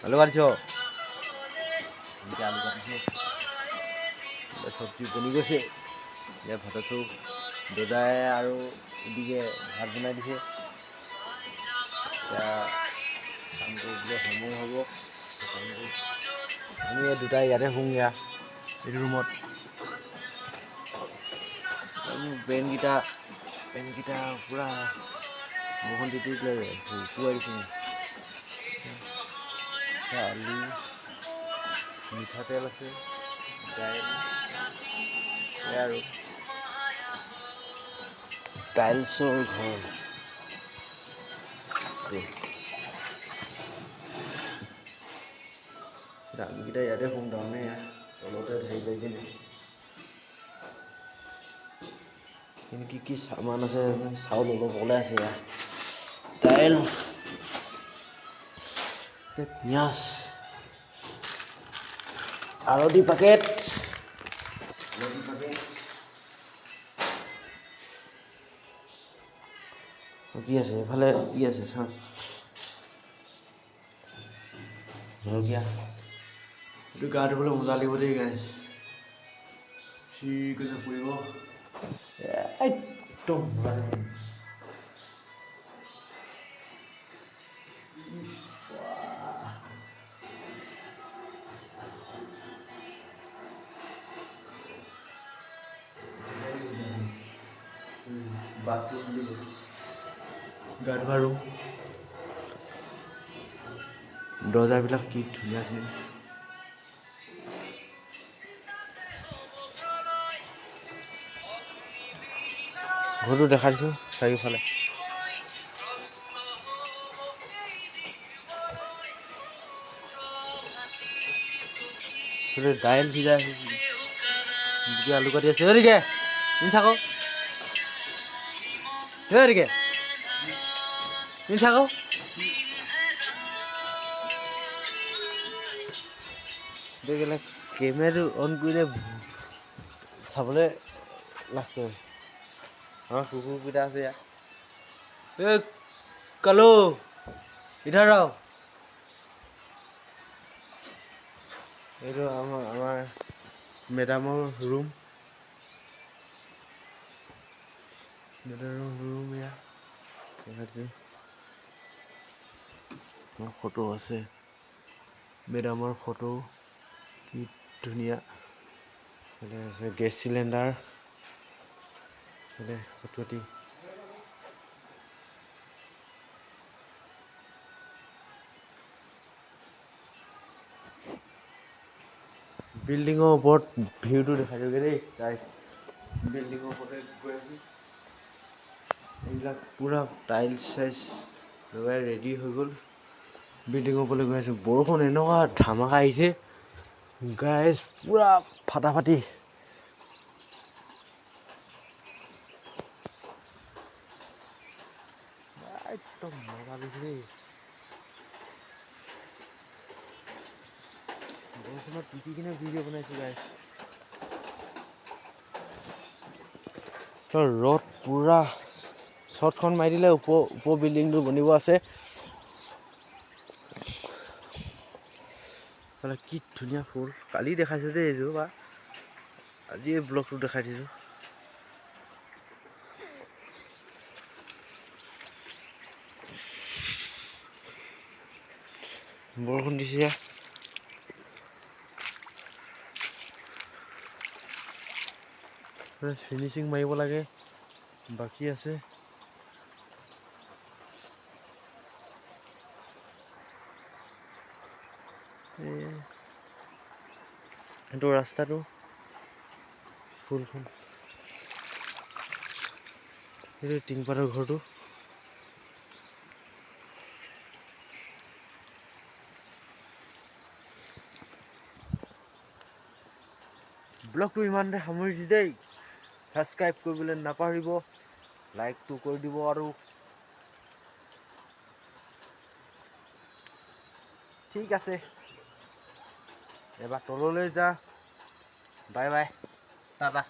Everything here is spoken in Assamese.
আলু কাটিছ আলু কাটিছে চব্জি বনি গৈছে এতিয়া ভাত আছোঁ দাদাই আৰু এদিকে ভাত বনাই দিছে এতিয়া কাম কৰিবলৈ সময় হ'ব আমি এই দুটাই ইয়াতে শুওঁগৈ এইটো ৰুমত পেনকেইটা পূৰা বৰষুণ দি দিলে শুকুৱাই দিছোঁ আলু মিঠাতেল আছে দাইল আৰু টাইলছৰ ঘৰ আমকেইটা ইয়াতে শুম তাৰমানে তলতে ঢাৰি লৈ কিনে কিন্তু কি চামান আছে চাউল অলপ ওলাই আছে ইয়াত দাইল পিঁয়াজ হালধি পেকেট কি আছে এইফালে কি আছে চাওঁ জলকীয়া এইটো গা ধুবলৈ মজা লাগিব দেই গাইছ চিৰিকৈ পৰিব একদম মজা লাগিব বাথৰুম বুলি গা ধোৱা ৰুম দৰ্জাবিলাক কি ধুনীয়া ধুনীয়া ঘৰটো দেখাই দিছোঁ চাৰিওফালে দাইল সিজাই আলু কাটি আছে অৰিকে তুমি চাক অৰিকে তুমি চাক গ'লে কেমেৰাটো অন কৰিলে চাবলৈ লাজ কৰে আমাৰ কুকুৰকেইটা আছে ইয়াত এই কালু ইধৰ আও এইটো আমাৰ মেডামৰ ৰুম এয়া ফটো আছে মেডামৰ ফটো কি ধুনীয়া আছে গেছ চিলিণ্ডাৰ ফটোটি বিল্ডিঙৰ ওপৰত ভিউটো দেখাই দিওঁগৈ দেই গাইছ বিল্ডিঙৰ ওপৰতে গৈ আছোঁ এইবিলাক পূৰা টাইলছ চাইলছ লগাই ৰেডি হৈ গ'ল বিল্ডিঙৰ ওপৰলৈ গৈ আছোঁ বৰষুণ এনেকুৱা ধামাকা আহিছে গাইছ পূৰা ফাটাফাটি একদম মজা লাগিছে দেই বৰষুণত তিতি কিনে ভিডিঅ' বনাইছোঁ গাইছ ৰ'দ পূৰা শ্বটখন মাৰি দিলে ওপৰ বিল্ডিংটো বনিব আছে কি ধুনীয়া ফুল কালি দেখাইছোঁ দেই এইযোৰ বা আজি এই ব্লগটো দেখাই দিছোঁ বৰষুণ দিছে ফিনিচিং মাৰিব লাগে বাকী আছে এইটো ৰাস্তাটো ফুলখন এইটো টিংপাতৰ ঘৰটো ব্লগটো ইমানতে সামৰিছোঁ দেই ছাবস্ক্ৰাইব কৰিবলৈ নাপাহৰিব লাইকটো কৰি দিব আৰু ঠিক আছে এবাৰ তললৈ যা বাই বাই টাটা